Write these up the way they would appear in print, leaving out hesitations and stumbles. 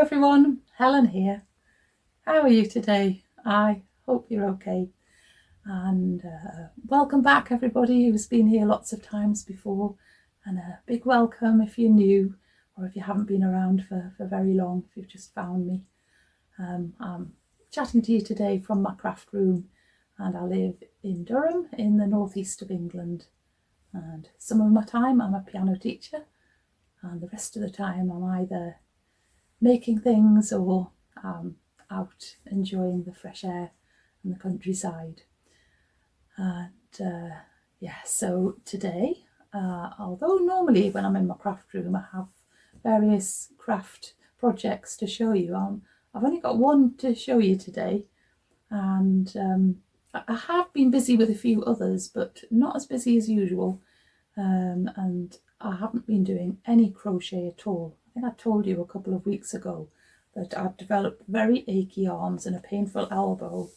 everyone, Helen here. How are you today? I hope you're okay. And welcome back everybody who's been here lots of times before, and a big welcome if you're new or if you haven't been around for very long, if you've just found me. I'm chatting to you today from my craft room, and I live in Durham in the northeast of England, and some of my time I'm a piano teacher and the rest of the time I'm either making things or out enjoying the fresh air and the countryside. And so today, although normally when I'm in my craft room I have various craft projects to show you, I've only got one to show you today, and I have been busy with a few others, but not as busy as usual, and I haven't been doing any crochet at all. I think I told you a couple of weeks ago that I've developed very achy arms and a painful elbow,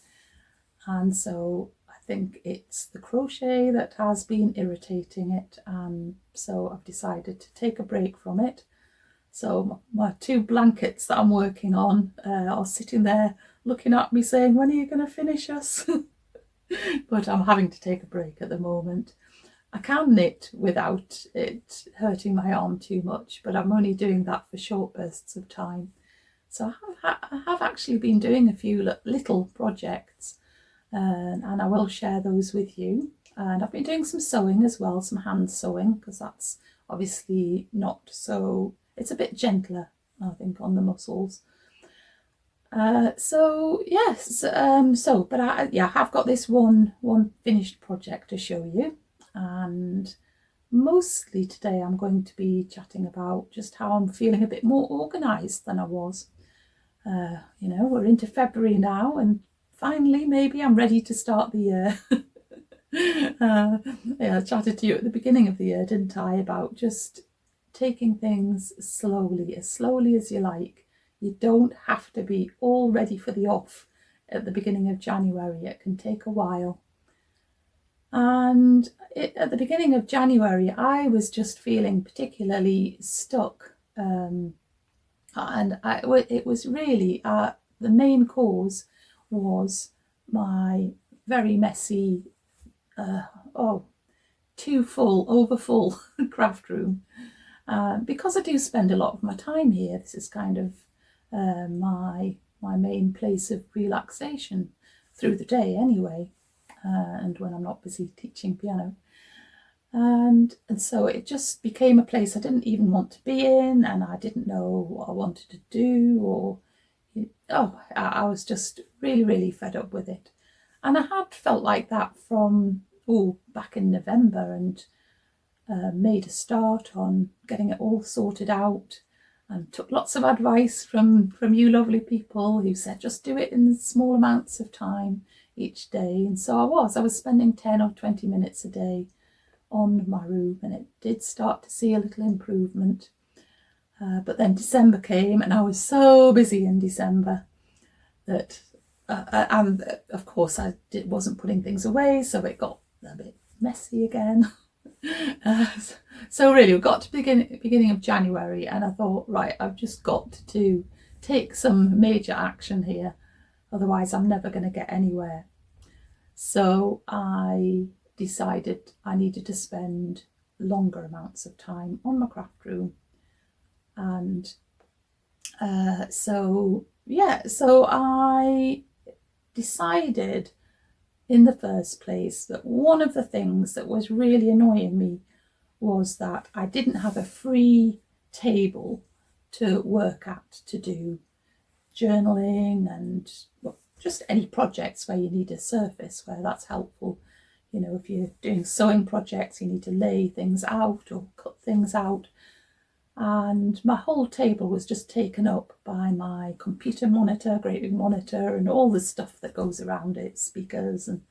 and so I think it's the crochet that has been irritating it, and so I've decided to take a break from it. So my two blankets that I'm working on are sitting there looking at me saying, when are you going to finish us? But I'm having to take a break at the moment. I can knit without it hurting my arm too much, but I'm only doing that for short bursts of time. So I have actually been doing a few little projects, and I will share those with you. And I've been doing some sewing as well, some hand sewing, because that's obviously not so, it's a bit gentler, I think, on the muscles. But I have got this one finished project to show you. And mostly today I'm going to be chatting about just how I'm feeling a bit more organised than I was. We're into February now, and finally maybe I'm ready to start the year. I chatted to you at the beginning of the year, didn't I, about just taking things slowly as you like. You don't have to be all ready for the off at the beginning of January. It can take a while. And at the beginning of January, I was just feeling particularly stuck. It was really, the main cause was my very messy, overfull craft room. Because I do spend a lot of my time here, this is kind of my main place of relaxation through the day anyway. And when I'm not busy teaching piano. And so it just became a place I didn't even want to be in, and I didn't know what I wanted to do, I was just really, really fed up with it. And I had felt like that from back in November, and made a start on getting it all sorted out, and took lots of advice from you lovely people who said just do it in small amounts of time each day. And so I was spending 10 or 20 minutes a day on my room, and it did start to see a little improvement. But then December came, and I was so busy in December that and of course I wasn't putting things away, so it got a bit messy again. So really we got to beginning of January, and I thought, right, I've just got to take some major action here, otherwise I'm never going to get anywhere. So I decided I needed to spend longer amounts of time on my craft room. And so I decided in the first place that one of the things that was really annoying me was that I didn't have a free table to work at, to do journaling and just any projects where you need a surface where that's helpful. If you're doing sewing projects, you need to lay things out or cut things out. And my whole table was just taken up by my computer monitor, great big monitor, and all the stuff that goes around it, speakers and,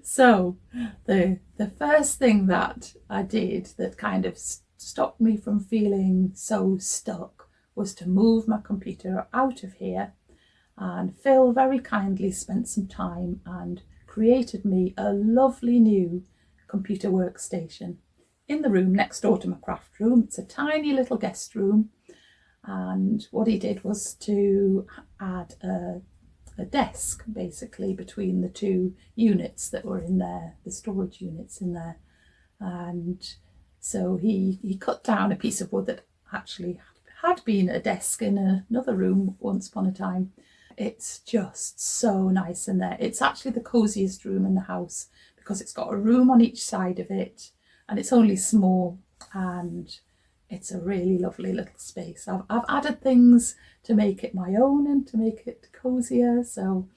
So the first thing that I did that kind of stopped me from feeling so stuck was to move my computer out of here, and Phil very kindly spent some time and created me a lovely new computer workstation in the room next door to my craft room. It's a tiny little guest room, And what he did was to add a desk basically between the two units that were in there, the storage units in there. And so he cut down a piece of wood that actually had been a desk in another room once upon a time. It's just so nice in there. It's actually the coziest room in the house because it's got a room on each side of it, and it's only small, and it's a really lovely little space. I've added things to make it my own and to make it cozier. So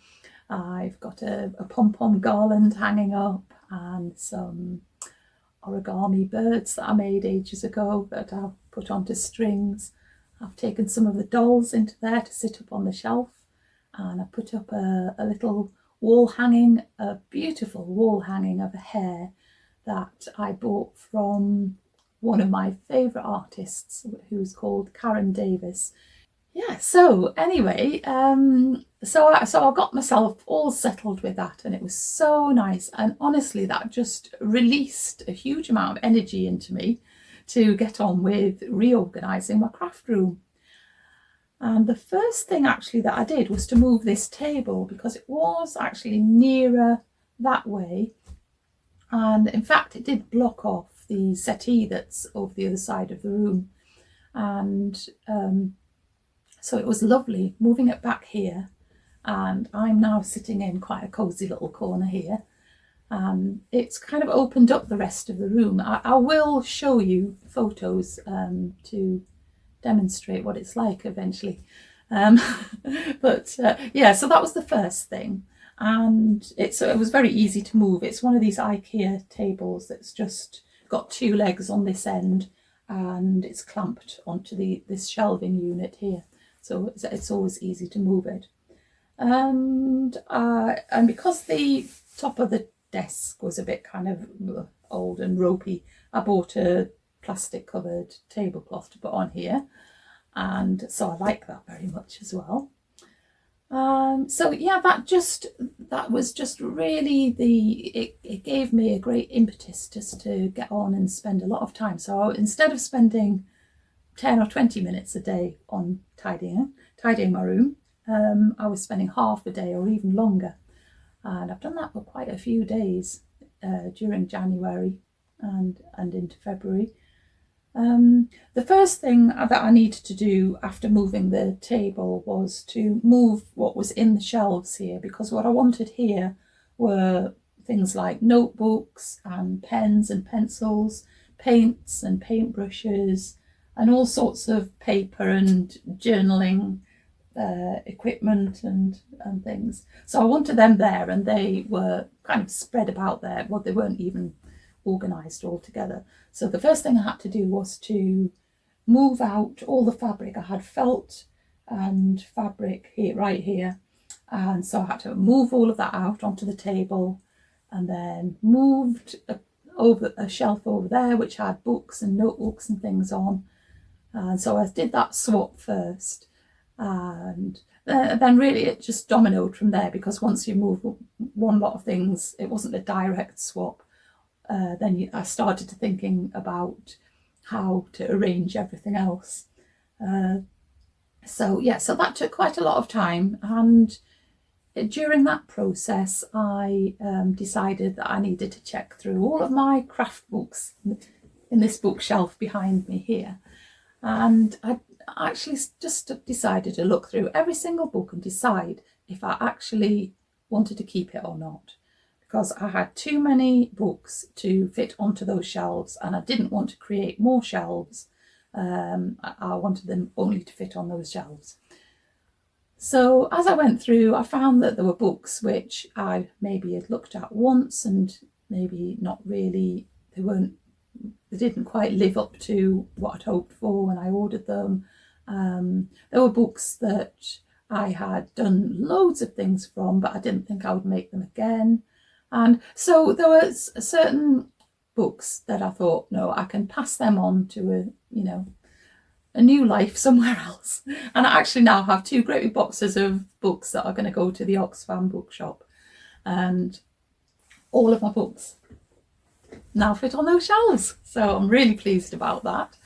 I've got a pom-pom garland hanging up and some origami birds that I made ages ago that I've put onto strings. I've taken some of the dolls into there to sit up on the shelf, and I put up a little wall hanging, a beautiful wall hanging of a hare that I bought from one of my favourite artists, who's called Karen Davis. Yeah, so anyway, so I got myself all settled with that, and it was so nice. And honestly, that just released a huge amount of energy into me to get on with reorganising my craft room. And the first thing actually that I did was to move this table, because it was actually nearer that way. And in fact, it did block off the settee that's over the other side of the room. And so it was lovely moving it back here. And I'm now sitting in quite a cosy little corner here. It's kind of opened up the rest of the room. I will show you photos to demonstrate what it's like eventually. But yeah, so that was the first thing. And it was very easy to move. It's one of these IKEA tables that's just got two legs on this end, and it's clamped onto this shelving unit here. So it's always easy to move it. And because the top of the desk was a bit kind of old and ropey, I bought a plastic covered tablecloth to put on here. And so I like that very much as well. So yeah, that was just really it gave me a great impetus just to get on and spend a lot of time. So instead of spending 10 or 20 minutes a day on tidying my room, I was spending half a day or even longer. And I've done that for quite a few days during January and into February. The first thing that I needed to do after moving the table was to move what was in the shelves here, because what I wanted here were things like notebooks and pens and pencils, paints and paintbrushes, and all sorts of paper and journaling equipment and things. So I wanted them there, and they were kind of spread about there. Well, they weren't even organised all together. So the first thing I had to do was to move out all the fabric. I had felt and fabric here, right here, and so I had to move all of that out onto the table, and then moved over a shelf over there which had books and notebooks and things on. And so I did that swap first, and then really it just dominoed from there, because once you move one lot of things, it wasn't a direct swap. Then I started to thinking about how to arrange everything else. So that took quite a lot of time, and during that process I decided that I needed to check through all of my craft books in this bookshelf behind me here. And I actually just decided to look through every single book and decide if I actually wanted to keep it or not, because I had too many books to fit onto those shelves, and I didn't want to create more shelves. I wanted them only to fit on those shelves. So as I went through, I found that there were books which I maybe had looked at once and maybe not really, they didn't quite live up to what I'd hoped for when I ordered them. There were books that I had done loads of things from, but I didn't think I would make them again. And so there was certain books that I thought, no, I can pass them on to a new life somewhere else. And I actually now have two great big boxes of books that are going to go to the Oxfam bookshop, and all of my books now fit on those shelves. So I'm really pleased about that.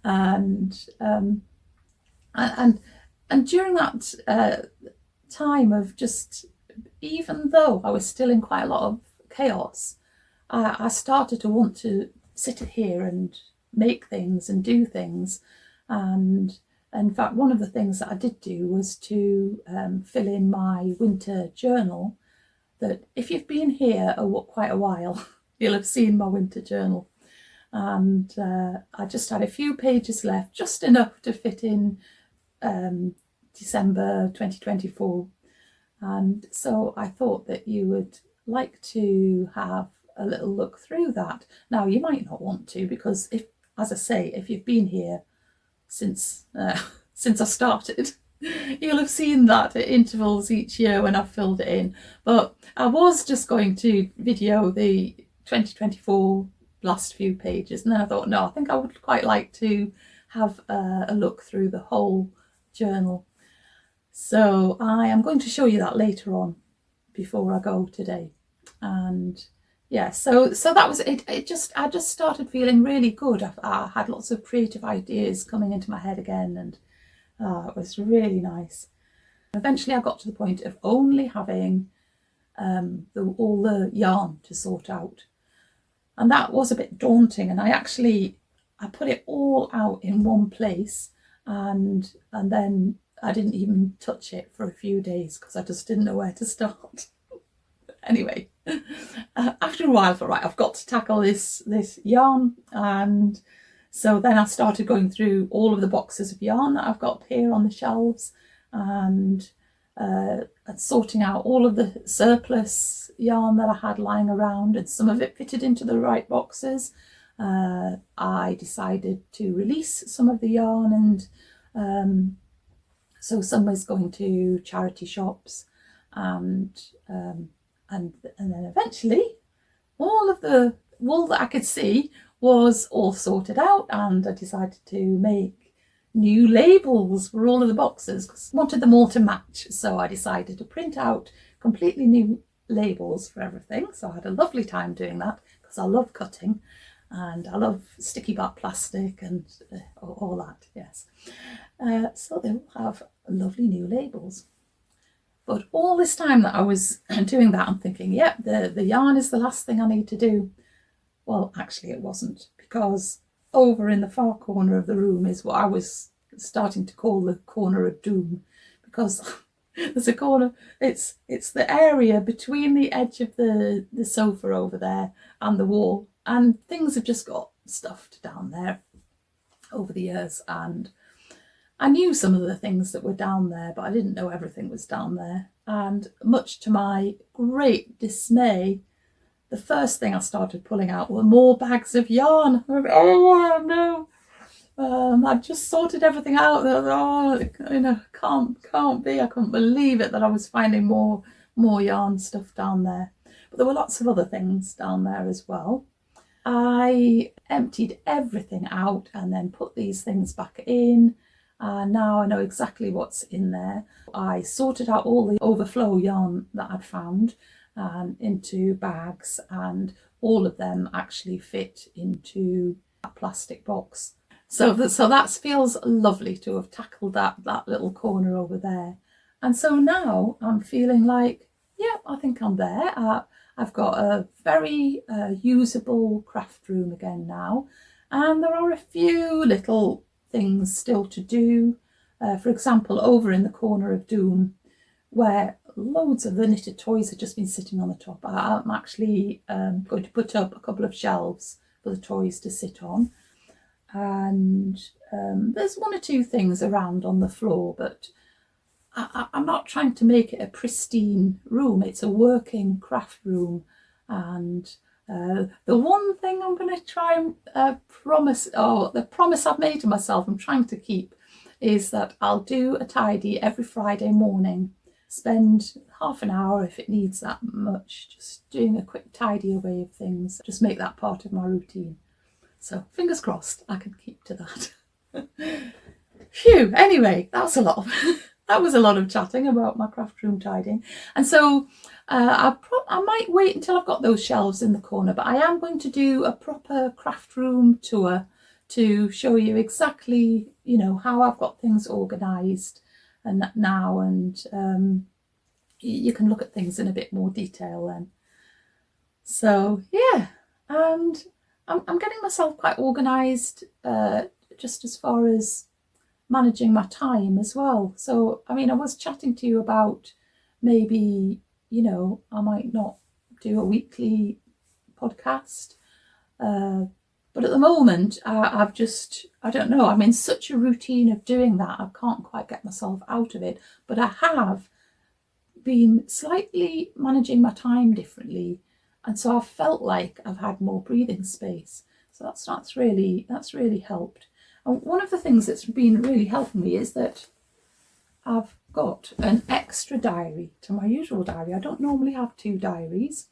And And during that time of just, even though I was still in quite a lot of chaos, I started to want to sit here and make things and do things. And in fact, one of the things that I did do was to fill in my winter journal. That if you've been here quite a while, you'll have seen my winter journal. And I just had a few pages left, just enough to fit in December 2024. And so I thought that you would like to have a little look through that. Now, you might not want to, because if you've been here since I started, you'll have seen that at intervals each year when I've filled it in. But I was just going to video the 2024 last few pages, and then I thought, no, I think I would quite like to have a look through the whole journal. So I am going to show you that later on before I go today. And yeah, so that was it. I just started feeling really good. I had lots of creative ideas coming into my head again, and it was really nice. Eventually I got to the point of only having all the yarn to sort out, and that was a bit daunting. And I put it all out in one place, and then I didn't even touch it for a few days because I just didn't know where to start. Anyway, after a while I thought, right, I've got to tackle this yarn. And so then I started going through all of the boxes of yarn that I've got here on the shelves, and sorting out all of the surplus yarn that I had lying around, and some of it fitted into the right boxes. I decided to release some of the yarn, and so some was going to charity shops, and then eventually all of the wool that I could see was all sorted out, and I decided to make new labels for all of the boxes because I wanted them all to match. So I decided to print out completely new labels for everything. So I had a lovely time doing that because I love cutting and I love sticky back plastic and all that, yes. So they all have lovely new labels. But all this time that I was doing that, I'm thinking, yep, the yarn is the last thing I need to do. Well, actually it wasn't, because over in the far corner of the room is what I was starting to call the corner of doom, because there's a corner, it's the area between the edge of the sofa over there and the wall, and things have just got stuffed down there over the years, and I knew some of the things that were down there, but I didn't know everything was down there. And much to my great dismay, the first thing I started pulling out were more bags of yarn. Oh no! I'd just sorted everything out. Can't be. I couldn't believe it that I was finding more yarn stuff down there. But there were lots of other things down there as well. I emptied everything out and then put these things back in. Now I know exactly what's in there. I sorted out all the overflow yarn that I'd found into bags, and all of them actually fit into a plastic box. So that feels lovely to have tackled that little corner over there. And so now I'm feeling like, yeah, I think I'm there. I've got a very usable craft room again now, and there are a few little things still to do. For example, over in the corner of doom, where loads of the knitted toys have just been sitting on the top, I'm actually going to put up a couple of shelves for the toys to sit on. And there's one or two things around on the floor, but I'm not trying to make it a pristine room. It's a working craft room, and the one thing I'm going to try and the promise I've made to myself, I'm trying to keep, is that I'll do a tidy every Friday morning. Spend half an hour, if it needs that much, just doing a quick tidy away of things. Just make that part of my routine. So fingers crossed I can keep to that. Phew, anyway, that was a lot of chatting about my craft room tidying. And so I might wait until I've got those shelves in the corner, but I am going to do a proper craft room tour to show you exactly, how I've got things organised and now, and you can look at things in a bit more detail then. So yeah, and I'm getting myself quite organised, just as far as managing my time as well. So I was chatting to you about maybe, I might not do a weekly podcast, but at the moment I don't know, I'm in such a routine of doing that, I can't quite get myself out of it. But I have been slightly managing my time differently, and so I've felt like I've had more breathing space. So that's really helped. And one of the things that's been really helping me is that I've got an extra diary to my usual diary. I don't normally have two diaries.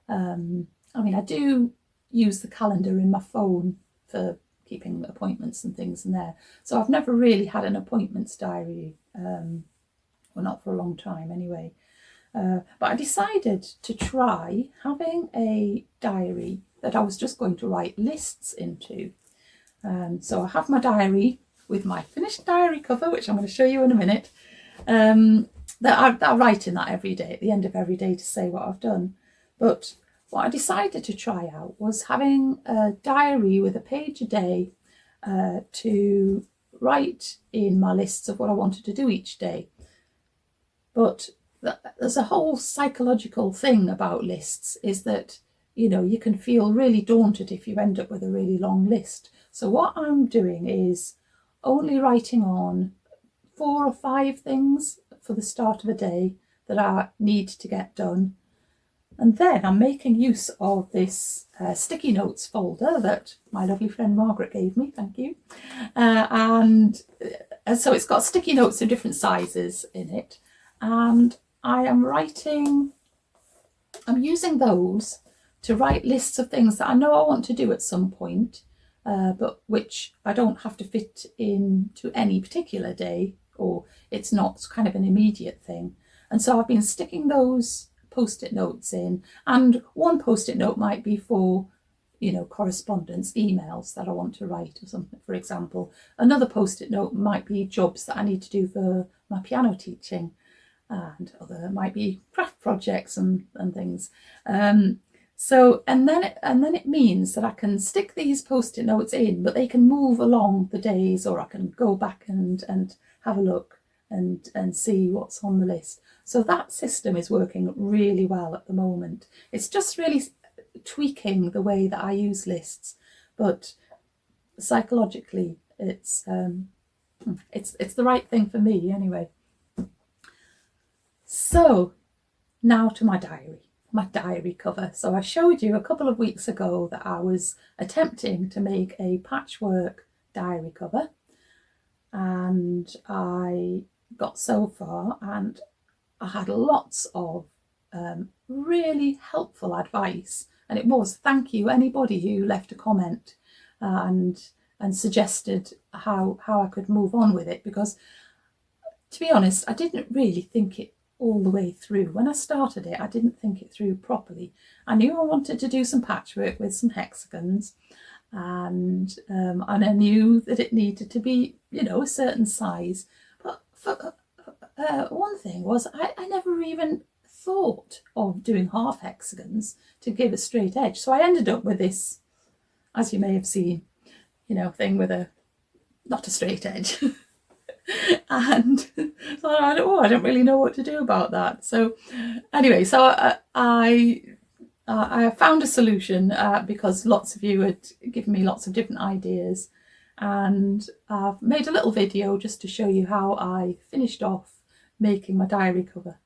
I do use the calendar in my phone for keeping appointments and things in there. So I've never really had an appointments diary, well, not for a long time anyway. But I decided to try having a diary that I was just going to write lists into. So I have my diary with my finished diary cover, which I'm going to show you in a minute, that I write in that every day, at the end of every day, to say what I've done. But what I decided to try out was having a diary with a page a day to write in my lists of what I wanted to do each day. But there's a whole psychological thing about lists, is that, you can feel really daunted if you end up with a really long list. So what I'm doing is only writing on 4 or 5 things for the start of a day that I need to get done. And then I'm making use of this sticky notes folder that my lovely friend Margaret gave me, thank you. And so it's got sticky notes of different sizes in it. And I'm using those to write lists of things that I know I want to do at some point, but which I don't have to fit into any particular day, or it's not kind of an immediate thing. And so I've been sticking those post-it notes in, and one post-it note might be for, correspondence, emails that I want to write or something, for example. Another post-it note might be jobs that I need to do for my piano teaching, and other might be craft projects and things. So and then it means that I can stick these post-it notes in, but they can move along the days, or I can go back and have a look and see what's on the list. So that system is working really well at the moment. It's just really tweaking the way that I use lists, but psychologically it's the right thing for me anyway. So now to my diary cover. So I showed you a couple of weeks ago that I was attempting to make a patchwork diary cover, and I got so far, and I had lots of really helpful advice, and it was thank you anybody who left a comment and suggested how I could move on with it, because to be honest, I didn't really think it all the way through. When I started it, I didn't think it through properly. I knew I wanted to do some patchwork with some hexagons, and I knew that it needed to be, a certain size. But for one thing was, I never even thought of doing half hexagons to give a straight edge. So I ended up with this, as you may have seen, thing with not a straight edge. And so I don't really know what to do about that. So anyway, so I found a solution because lots of you had given me lots of different ideas, and I've made a little video just to show you how I finished off making my diary cover.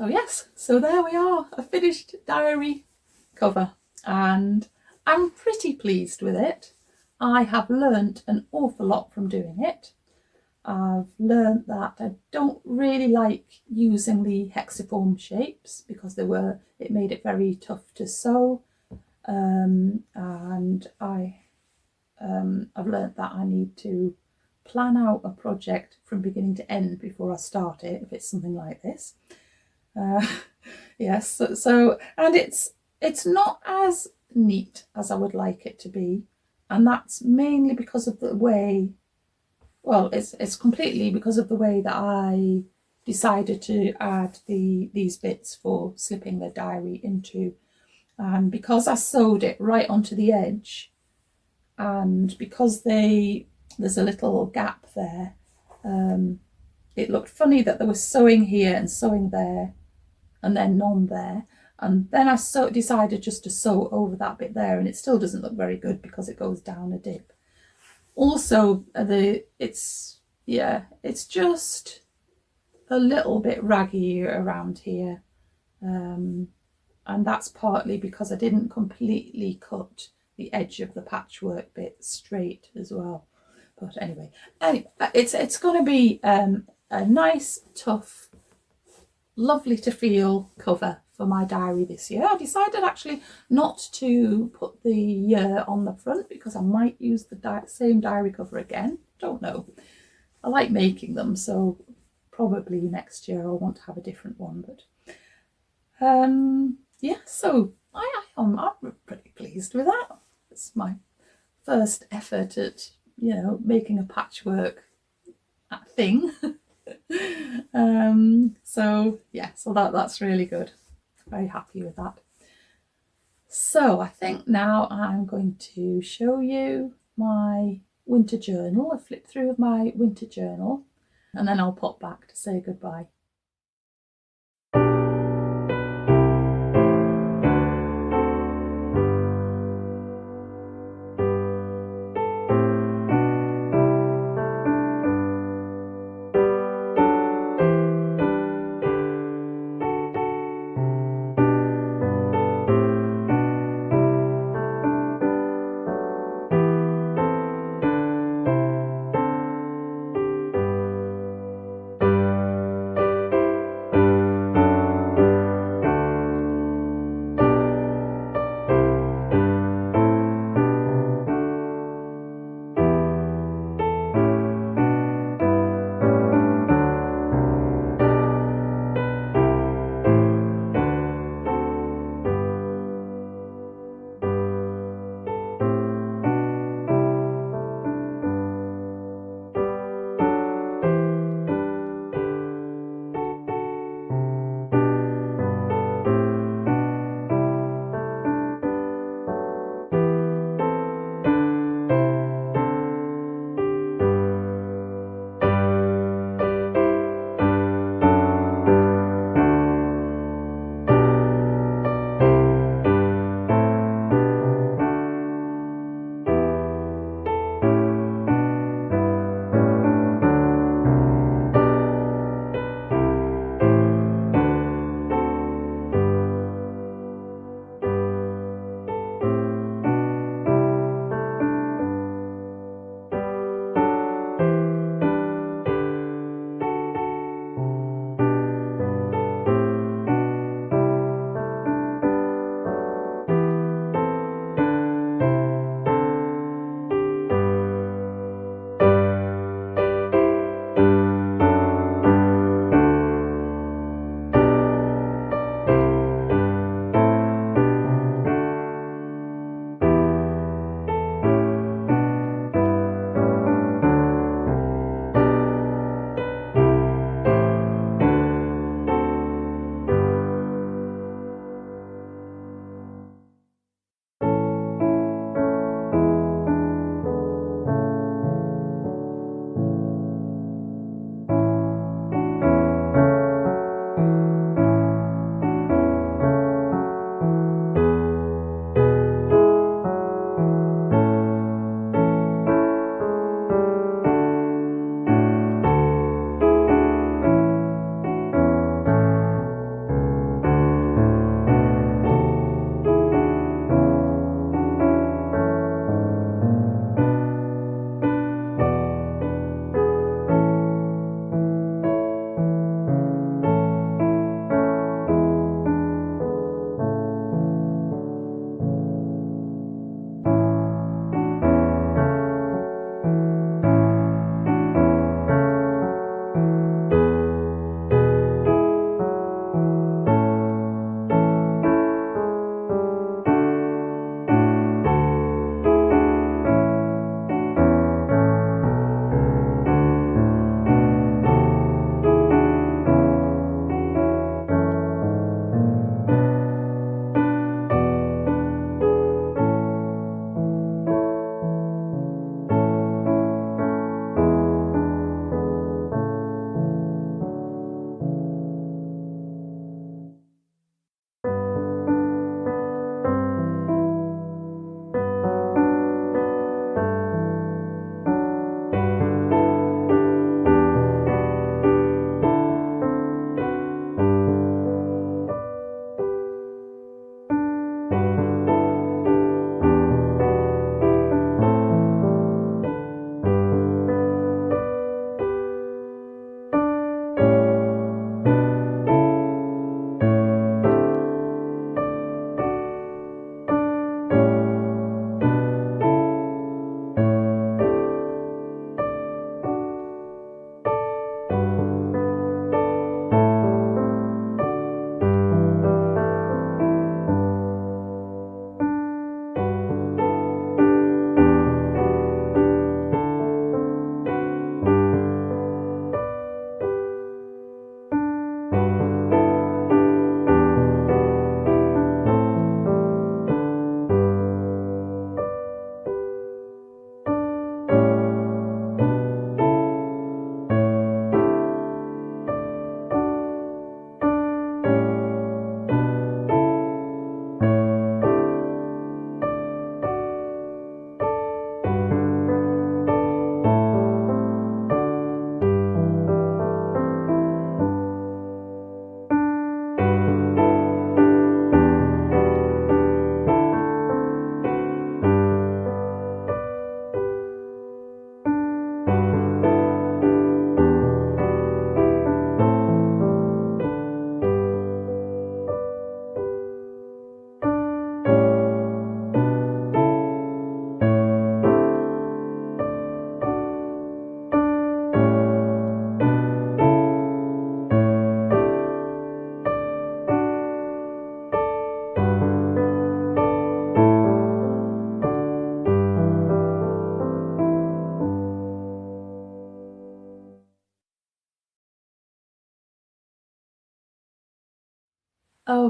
So yes, so there we are, a finished diary cover, and I'm pretty pleased with it. I have learnt an awful lot from doing it. I've learnt that I don't really like using the hexiform shapes because it made it very tough to sew, and I've learnt that I need to plan out a project from beginning to end before I start it, if it's something like this. Yes, so and it's not as neat as I would like it to be, and that's mainly because of the way, well, it's completely because of the way that I decided to add these bits for slipping the diary into, and because I sewed it right onto the edge, and because there's a little gap there, it looked funny that there was sewing here and sewing there and then none there, and then I decided just to sew over that bit there, and it still doesn't look very good because it goes down a dip. Also, it's just a little bit raggy around here, and that's partly because I didn't completely cut the edge of the patchwork bit straight as well. But anyway, it's going to be a nice, tough, lovely to feel cover for my diary this year. I decided actually not to put the year on the front because I might use the same diary cover again. Don't know. I like making them, so probably next year I'll want to have a different one. But yeah, so I'm pretty pleased with that. It's my first effort at making a patchwork thing. So yeah, so that's really good. Very happy with that. So I think now I'm going to show you my winter journal. I flip through my winter journal and then I'll pop back to say goodbye.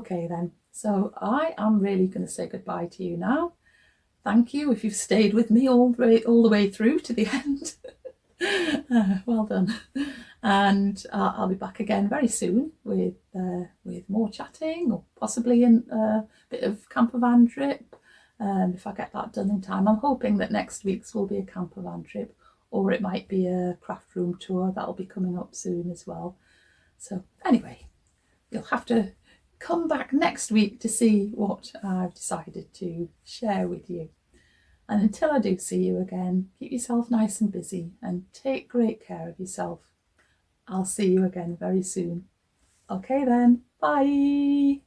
Okay then, so I am really going to say goodbye to you now. Thank you if you've stayed with me all the way through to the end. Well done. And I'll be back again very soon with more chatting, or possibly a bit of camper van trip, if I get that done in time. I'm hoping that next week's will be a camper van trip, or it might be a craft room tour. That'll be coming up soon as well. So anyway, you'll have to come back next week to see what I've decided to share with you. And until I do see you again, keep yourself nice and busy and take great care of yourself. I'll see you again very soon. Okay then, bye.